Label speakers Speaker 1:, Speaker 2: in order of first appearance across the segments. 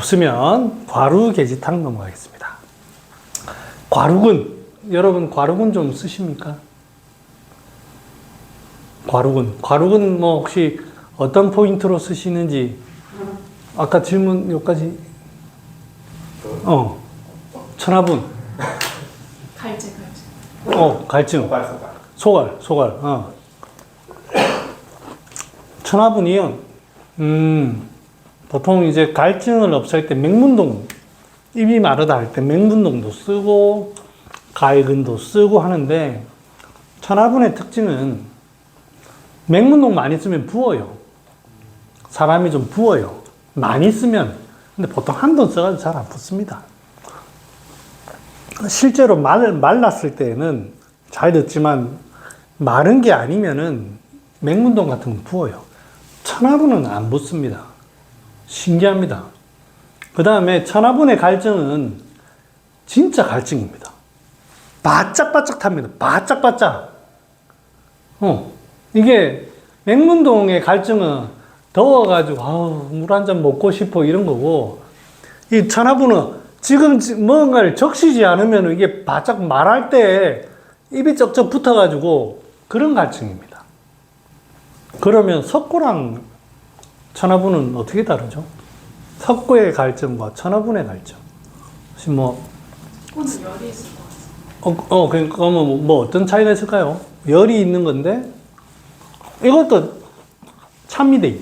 Speaker 1: 없으면 과루계지탕 넘어가겠습니다. 과루근, 여러분 과루근 좀 쓰십니까? 과루근 뭐 혹시 어떤 포인트로 쓰시는지 아까 질문 여기까지 천하분 갈증 소갈 천하분이요. 보통 이제 갈증을 없앨 때 맹문동, 입이 마르다 할 때 맹문동도 쓰고 가해근도 쓰고 하는데, 천하분의 특징은 맹문동 많이 쓰면 부어요. 사람이 좀 부어요. 많이 쓰면. 근데 보통 한 돈 써가지고 잘 안 붓습니다. 실제로 말랐을 때는 잘 듣지만 마른 게 아니면은 맹문동 같은 건 부어요. 천하분은 안 붓습니다. 신기합니다. 그 다음에 천하분의 갈증은 진짜 갈증입니다. 바짝바짝 탑니다. 바짝바짝. 이게 맹문동의 갈증은 더워가지고 물 한 잔 먹고 싶어 이런 거고, 이 천하분은 지금 뭔가를 적시지 않으면 이게 바짝 말할 때 입이 쩍쩍 붙어가지고 그런 갈증입니다. 그러면 석고랑 천하분은 어떻게 다르죠? 석고의 갈증과 천하분의 갈증. 혹시 뭐
Speaker 2: 석고는 열이 있을 것 같아요.
Speaker 1: 그러니까 뭐 어떤 차이가 있을까요? 열이 있는 건데 이것도 찬미대.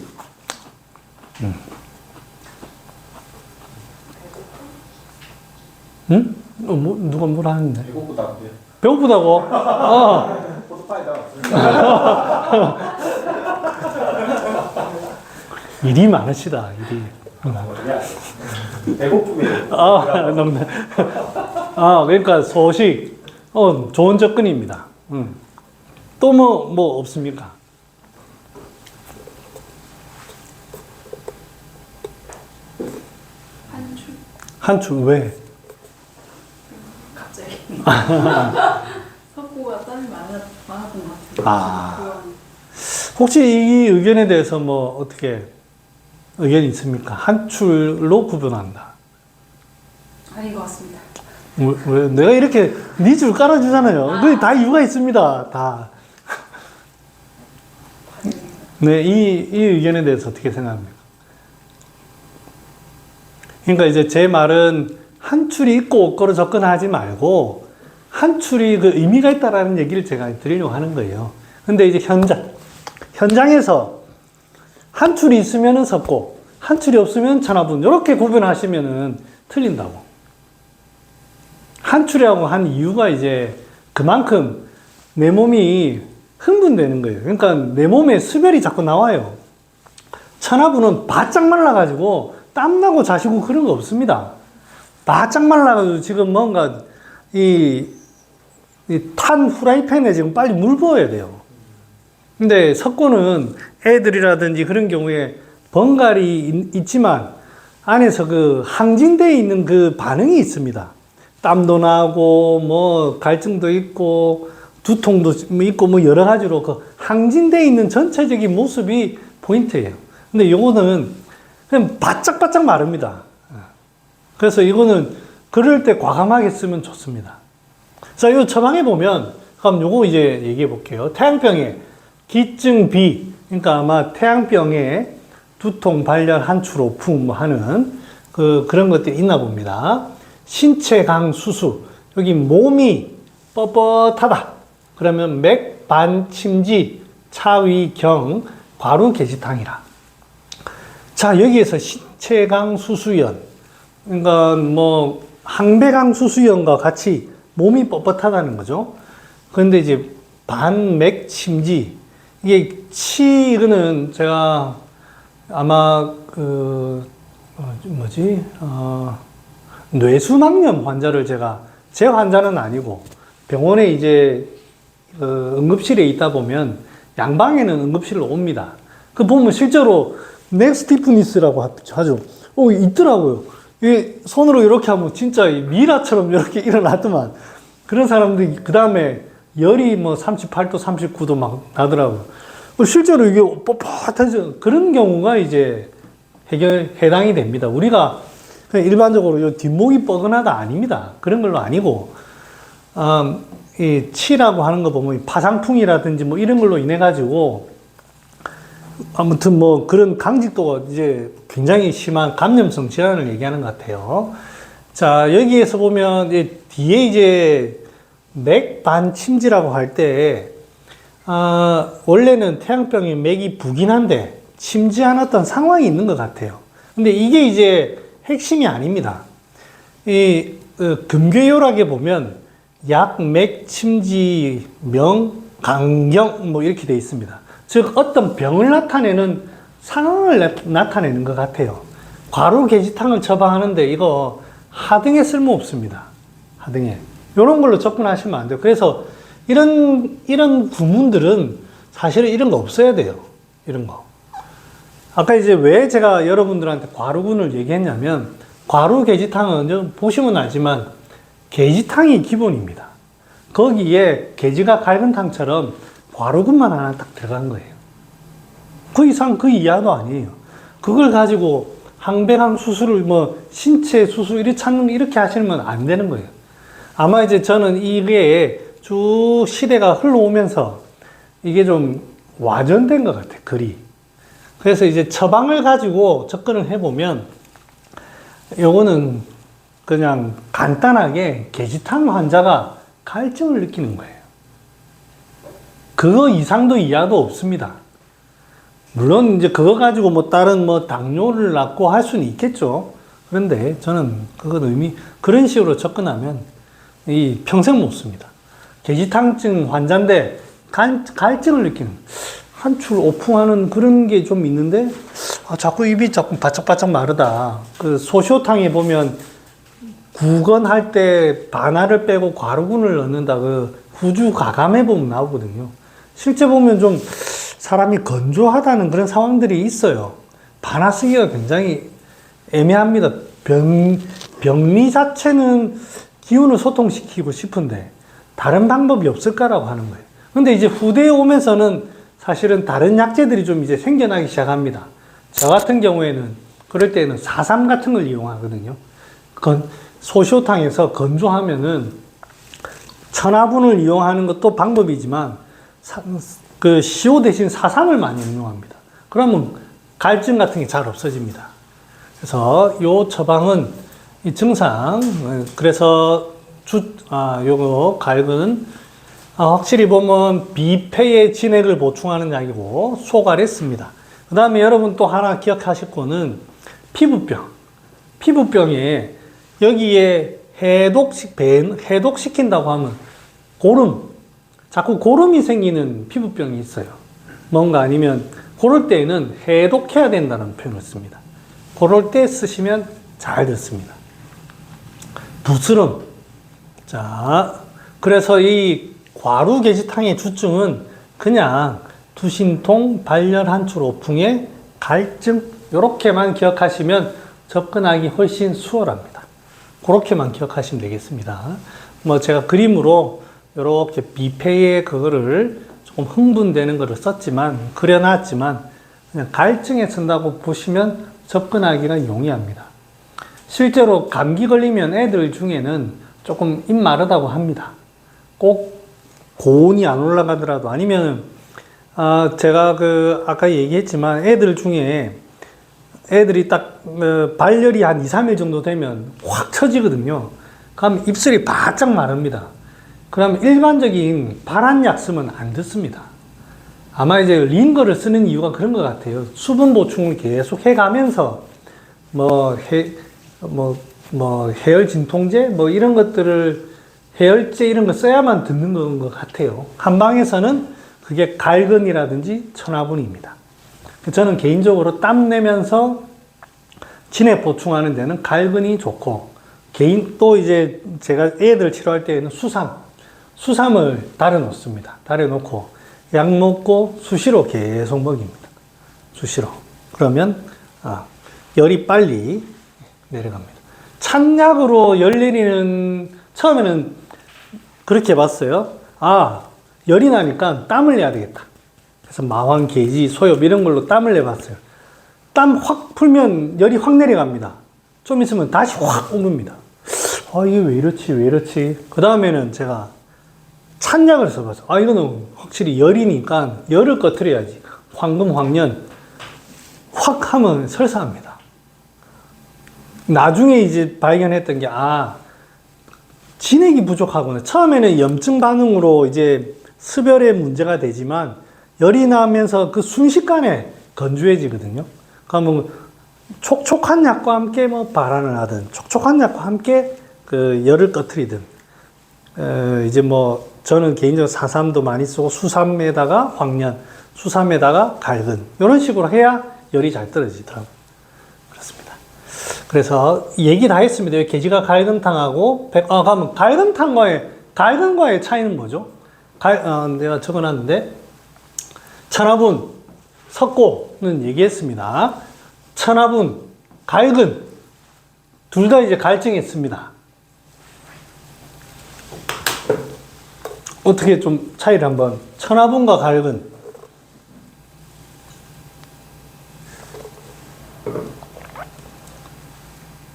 Speaker 1: 응? 누가 뭐라 하는데?
Speaker 3: 배고프다고요?
Speaker 1: 배고프다고? 일이 많으시다, 일이.
Speaker 3: 배고프면.
Speaker 1: 그러니까 소식, 좋은 접근입니다. 또 뭐 없습니까? 한출, 왜?
Speaker 2: 갑자기 석고가 땀이 많았던 것 같아요.
Speaker 1: 아. 혹시 이 의견에 대해서 뭐 어떻게 의견이 있습니까? 한출로 구분한다.
Speaker 2: 아닌 것 같습니다.
Speaker 1: 왜 내가 이렇게 네 줄 깔아주잖아요. 그게 다 이유가 있습니다. 다. 네, 이 의견에 대해서 어떻게 생각합니까? 그러니까 이제 제 말은 한출이 있고 없고로 접근하지 말고 한출이 그 의미가 있다라는 얘기를 제가 드리려고 하는 거예요. 근데 이제 현장에서 한출이 있으면은 석고, 한출이 없으면 천하분, 이렇게 구분하시면은 틀린다고. 한출이라고 한 이유가 이제 그만큼 내 몸이 흥분되는 거예요. 그러니까 내 몸에 수별이 자꾸 나와요. 천하분은 바짝 말라가지고 땀나고 자시고 그런 거 없습니다. 바짝 말라가지고 지금 뭔가 탄 후라이팬에 지금 빨리 물 부어야 돼요. 근데 석고는 애들이라든지 그런 경우에 번갈이 있지만 안에서 그 항진되어 있는 그 반응이 있습니다. 땀도 나고 뭐 갈증도 있고 두통도 있고 뭐 여러 가지로 그 항진되어 있는 전체적인 모습이 포인트예요. 근데 요거는 그냥 바짝바짝 마릅니다. 그래서 이거는 그럴 때 과감하게 쓰면 좋습니다. 자, 요 처방에 보면 그럼 요거 이제 얘기해 볼게요. 태양병에 기증 비, 그러니까 아마 태양병에 두통, 발열, 한출, 오품 뭐 하는 그런 것들이 있나 봅니다. 신체 강 수수, 여기 몸이 뻣뻣하다. 그러면 맥, 반, 침지, 차위, 경, 과루, 계지탕이라. 자, 여기에서 신체강 수수연, 그러니까 뭐 항배강 수수연과 같이 몸이 뻣뻣하다는 거죠. 그런데 이제 반맥 침지, 이게 이거는 제가 아마 뇌수막염 환자를 제 환자는 아니고 병원에 이제 응급실에 있다 보면 양방에는 응급실로 옵니다. 그 보면 실제로 넥스티프니스라고 하죠. 있더라고요. 이게 손으로 이렇게 하면 진짜 미라처럼 이렇게 일어나더만. 그런 사람들이 그 다음에 열이 뭐 38도, 39도 막 나더라고요. 실제로 이게 뻣뻣해져 그런 경우가 이제 해당이 됩니다. 우리가 그냥 일반적으로 요 뒷목이 뻐근하다 아닙니다. 그런 걸로 아니고, 이 치라고 하는 거 보면 파상풍이라든지 뭐 이런 걸로 인해 가지고 아무튼 뭐 그런 강직도가 이제 굉장히 심한 감염성 질환을 얘기하는 것 같아요. 자, 여기에서 보면 뒤에 이제 맥반침지라고 할 때, 원래는 태양병이 맥이 부긴 한데 침지 않았던 상황이 있는 것 같아요. 근데 이게 이제 핵심이 아닙니다. 이 금괴요락에 보면 약, 맥, 침지, 명, 강경 뭐 이렇게 돼 있습니다. 즉 어떤 병을 나타내는 상황을 나타내는 것 같아요. 과루개지탕을 처방하는데 이거 하등에 쓸모 없습니다. 하등에. 이런 걸로 접근하시면 안 돼요. 그래서 이런 구문들은 사실은 이런 거 없어야 돼요. 이런 거. 아까 이제 왜 제가 여러분들한테 과루군을 얘기했냐면, 과루개지탕은 보시면 알지만 개지탕이 기본입니다. 거기에 개지가 갈근 탕처럼 과루군만 하나 딱 들어간 거예요. 그 이상 그 이하도 아니에요. 그걸 가지고 항배강 수술을 뭐 신체 수술 이렇게 찾는 거 이렇게 하시면 안 되는 거예요. 아마 이제 저는 이게 쭉 시대가 흘러오면서 이게 좀 와전된 것 같아요, 글이. 그래서 이제 처방을 가지고 접근을 해보면 요거는 그냥 간단하게 개지탕 환자가 갈증을 느끼는 거예요. 그거 이상도 이하도 없습니다. 물론 이제 그거 가지고 뭐 다른 뭐 당뇨를 낫고 할 수는 있겠죠. 그런데 저는 그건 그런 식으로 접근하면 이 평생 못 씁니다. 개지탕증 환자인데 갈증을 느끼는, 한출 오풍하는 그런 게 좀 있는데, 자꾸 입이 자꾸 바짝바짝 마르다. 그 소쇼탕에 보면 구건할 때 바나를 빼고 과루군을 넣는다. 그 후주 가감해 보면 나오거든요. 실제 보면 좀 사람이 건조하다는 그런 상황들이 있어요. 바나 쓰기가 굉장히 애매합니다. 병리 자체는 기운을 소통시키고 싶은데 다른 방법이 없을까라고 하는 거예요. 근데 이제 후대에 오면서는 사실은 다른 약재들이 좀 이제 생겨나기 시작합니다. 저 같은 경우에는 그럴 때는 4,3 같은 걸 이용하거든요. 소쇼탕에서 건조하면은 천화분을 이용하는 것도 방법이지만 그 CO 대신 4,3을 많이 이용합니다. 그러면 갈증 같은 게 잘 없어집니다. 그래서 요 처방은 이 증상, 그래서 요거 갈근, 확실히 보면 비폐의 진액을 보충하는 약이고 소갈에 씁니다. 그 다음에 여러분 또 하나 기억하실 거는 피부병. 피부병에 여기에 해독시킨다고 하면 자꾸 고름이 생기는 피부병이 있어요. 뭔가 아니면 그럴 때에는 해독해야 된다는 표현을 씁니다. 그럴 때 쓰시면 잘 듣습니다. 부스럼. 자, 그래서 이 과루개지탕의 주증은 그냥 두신통, 발열, 한출, 오풍에 갈증 이렇게만 기억하시면 접근하기 훨씬 수월합니다. 그렇게만 기억하시면 되겠습니다. 뭐 제가 그림으로 이렇게 비폐의 그거를 조금 흥분되는 거를 썼지만, 그려놨지만 그냥 갈증에 쓴다고 보시면 접근하기가 용이합니다. 실제로 감기 걸리면 애들 중에는 조금 입 마르다고 합니다. 꼭 고온이 안 올라가더라도, 아니면 제가 아까 얘기했지만 애들 중에 애들이 딱 발열이 한 2, 3일 정도 되면 확 처지거든요. 그럼 입술이 바짝 마릅니다. 그럼 일반적인 발한약 쓰면 안 듣습니다. 아마 이제 링거를 쓰는 이유가 그런 것 같아요. 수분 보충을 계속 해가면서 해열 진통제 이런 것들을, 해열제 이런 거 써야만 듣는 것 같아요. 한방에서는 그게 갈근이라든지 천화분입니다. 저는 개인적으로 땀 내면서 진액 보충하는 데는 갈근이 좋고, 또 이제 제가 애들 치료할 때에는 수삼을 달여 놓습니다. 달여 놓고 약 먹고 수시로 계속 먹입니다. 수시로. 그러면 열이 빨리 내려갑니다. 찬약으로 열 내리는, 처음에는 그렇게 해봤어요. 열이 나니까 땀을 내야 되겠다. 그래서 마황, 계지, 소엽 이런 걸로 땀을 내봤어요. 땀 확 풀면 열이 확 내려갑니다. 좀 있으면 다시 확 오릅니다. 이게 왜 이렇지, 왜 이렇지? 그 다음에는 제가 찬약을 써봐서, 이거는 확실히 열이니까 열을 꺼트려야지. 황금, 황년. 확 하면 설사합니다. 나중에 이제 발견했던 게, 진액이 부족하구나. 처음에는 염증 반응으로 이제 습열에 문제가 되지만, 열이 나면서 그 순식간에 건조해지거든요. 그러면 촉촉한 약과 함께 발안을 하든, 촉촉한 약과 함께 그 열을 꺼트리든, 이제 저는 개인적으로 사삼도 많이 쓰고, 수삼에다가 황년, 수삼에다가 갈근, 이런 식으로 해야 열이 잘 떨어지더라고요. 그렇습니다. 그래서 얘기 다 했습니다. 게지가 갈근탕하고, 그러면 갈근과의 차이는 뭐죠? 내가 적어놨는데, 천화분, 석고는 얘기했습니다. 천화분, 갈근, 둘 다 이제 갈증했습니다. 어떻게 좀 차이를 한번, 천화분과 갈근.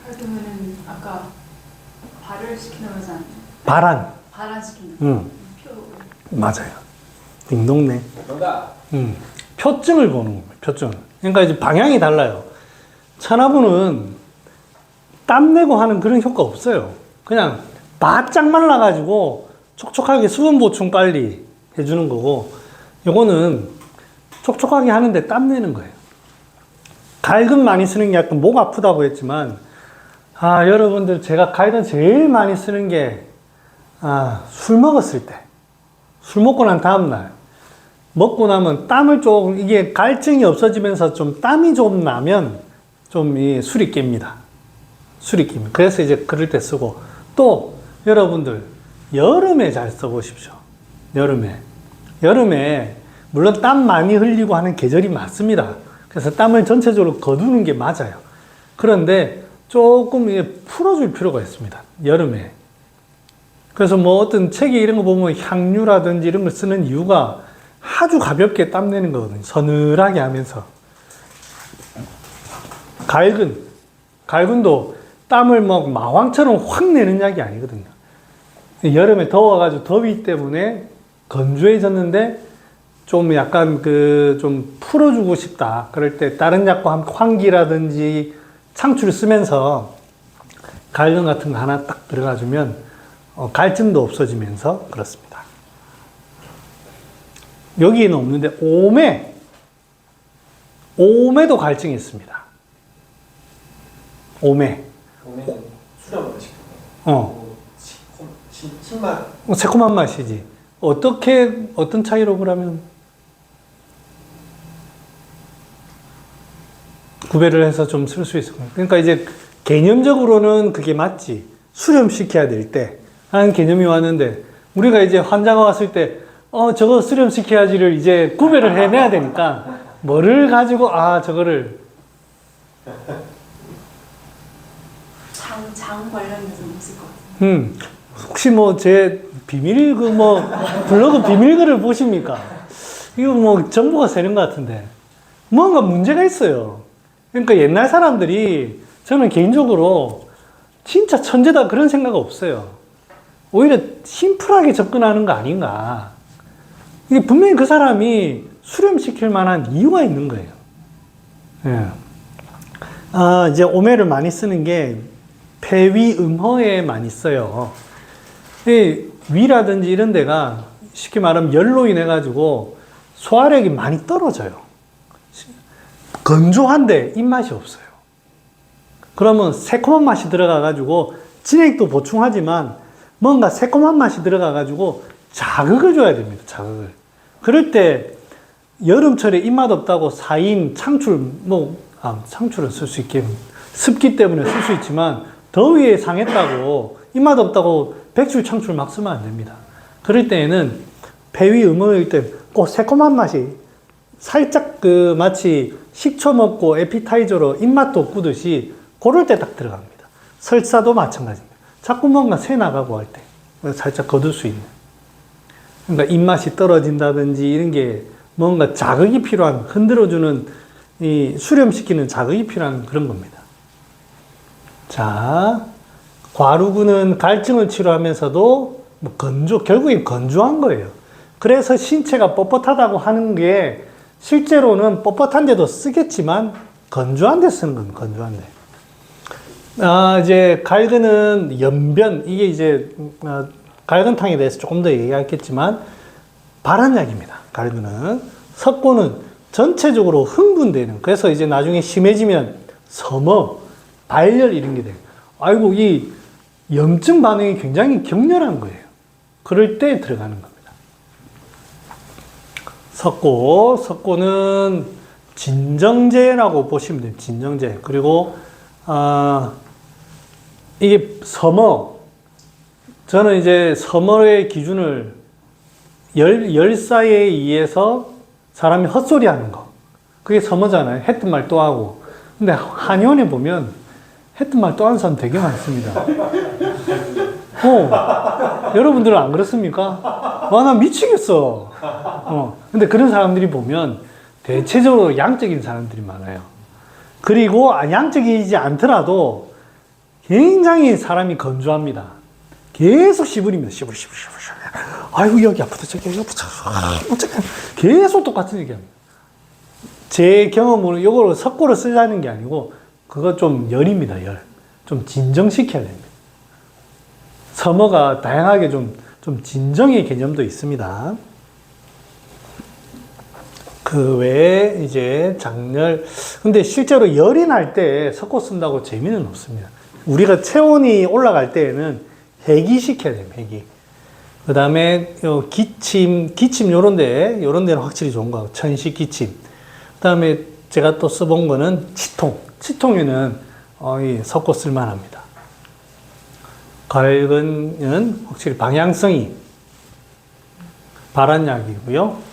Speaker 2: 그러면은 아까 발을 시키는 거지 않나요? 발안시키는 표.
Speaker 1: 맞아요. 딩동네.
Speaker 3: 정답.
Speaker 1: 표증을 보는 거예요. 표증. 그러니까 이제 방향이 달라요. 천하부는 땀내고 하는 그런 효과 없어요. 그냥 바짝 말라가지고 촉촉하게 수분 보충 빨리 해주는 거고, 요거는 촉촉하게 하는데 땀내는 거예요. 갈근 많이 쓰는 게 약간 목 아프다고 했지만, 여러분들 제가 갈근 제일 많이 쓰는 게, 술 먹었을 때. 술 먹고 난 다음날. 먹고 나면 땀을 조금, 이게 갈증이 없어지면서 좀 땀이 좀 나면 좀 이 술이 깹니다. 술이 깹니다. 그래서 이제 그럴 때 쓰고, 또 여러분들 여름에 잘 써보십시오. 여름에 물론 땀 많이 흘리고 하는 계절이 맞습니다. 그래서 땀을 전체적으로 거두는 게 맞아요. 그런데 조금 풀어줄 필요가 있습니다. 여름에. 그래서 어떤 책에 이런 거 보면 향유라든지 이런 걸 쓰는 이유가 아주 가볍게 땀 내는 거거든요. 서늘하게 하면서. 갈근도 땀을 마왕처럼 확 내는 약이 아니거든요. 여름에 더워가지고 더위 때문에 건조해졌는데 좀 약간 좀 풀어주고 싶다. 그럴 때 다른 약과 함께 환기라든지 창추를 쓰면서 갈근 같은 거 하나 딱 들어가주면 갈증도 없어지면서 그렇습니다. 여기에는 없는데 오메도 갈증이 있습니다. 오메는
Speaker 3: 수렴을 시키고. 신맛.
Speaker 1: 새콤한 맛이지. 어떤 차이로 그러면 구별을 해서 좀 쓸 수 있을 거예요. 그러니까 이제 개념적으로는 그게 맞지. 수렴시켜야 될 때 하는 개념이 왔는데, 우리가 이제 환자가 왔을 때 저거 수렴시켜야지를 이제 구별을 해내야 되니까 뭐를 가지고 저거를
Speaker 2: 장 관련돼서 있을 것 같아요.
Speaker 1: 혹시 제 비밀 블로그 비밀글을 보십니까? 이거 정보가 새는 것 같은데 뭔가 문제가 있어요. 그러니까 옛날 사람들이, 저는 개인적으로 진짜 천재다 그런 생각 없어요. 오히려 심플하게 접근하는 거 아닌가. 이게 분명히 그 사람이 수렴시킬 만한 이유가 있는 거예요. 예. 이제 오메를 많이 쓰는 게 폐위 음허에 많이 써요. 이 위라든지 이런 데가 쉽게 말하면 열로 인해 가지고 소화력이 많이 떨어져요. 건조한데 입맛이 없어요. 그러면 새콤한 맛이 들어가 가지고 진액도 보충하지만 뭔가 새콤한 맛이 들어가 가지고 자극을 줘야 됩니다. 자극을. 그럴 때 여름철에 입맛 없다고 사인 창출, 창출은 쓸 수 있게 습기 때문에 쓸 수 있지만, 더위에 상했다고 입맛 없다고 백출 창출 막 쓰면 안 됩니다. 그럴 때에는 폐위 음호일 때 꼭 새콤한 맛이 살짝 마치 식초 먹고 에피타이저로 입맛 돋구듯이 그럴 때 딱 들어갑니다. 설사도 마찬가지입니다. 자꾸 뭔가 새 나가고 할 때 살짝 거둘 수 있는. 그러니까 입맛이 떨어진다든지 이런 게 뭔가 자극이 필요한, 흔들어주는, 수렴시키는 자극이 필요한 그런 겁니다. 자, 과루근은 갈증을 치료하면서도 뭐 결국엔 건조한 거예요. 그래서 신체가 뻣뻣하다고 하는 게 실제로는 뻣뻣한 데도 쓰겠지만 건조한 데 쓰는 겁니다. 건조한 데. 이제 갈근은 연변, 이게 이제 갈근탕에 대해서 조금 더 얘기하겠지만 발한약입니다. 갈근은. 석고는 전체적으로 흥분되는, 그래서 이제 나중에 심해지면 섬어, 발열 이런 게 돼요. 아이고, 이 염증 반응이 굉장히 격렬한 거예요. 그럴 때 들어가는 겁니다. 석고는 진정제라고 보시면 돼요. 진정제. 그리고 이게 섬어. 저는 이제 섬어의 기준을 열사에 의해서 사람이 헛소리 하는 거. 그게 섬어잖아요. 했던 말 또 하고. 근데 한의원에 보면 했던 말 또 하는 사람 되게 많습니다. 여러분들은 안 그렇습니까? 와, 나 미치겠어. 근데 그런 사람들이 보면 대체적으로 양적인 사람들이 많아요. 그리고 양적이지 않더라도 굉장히 사람이 건조합니다. 계속 시부립니다. 시부리. 아이고, 여기 아프다. 저기 아프다. 계속 똑같은 얘기합니다. 제 경험으로 이걸 석고를 쓰자는 게 아니고 그거 좀 열입니다. 열. 좀 진정시켜야 됩니다. 섬어가 다양하게 좀 진정의 개념도 있습니다. 그 외에 이제 장열. 근데 실제로 열이 날 때 석고 쓴다고 재미는 없습니다. 우리가 체온이 올라갈 때에는 해기시켜야 돼요. 해기. 그 다음에 기침 요런 데는 확실히 좋은 거 같고, 천식 기침. 그 다음에 제가 또 써본 거는 치통에는 이 석고 쓸만합니다. 갈근은 확실히 방향성이 발한약이고요.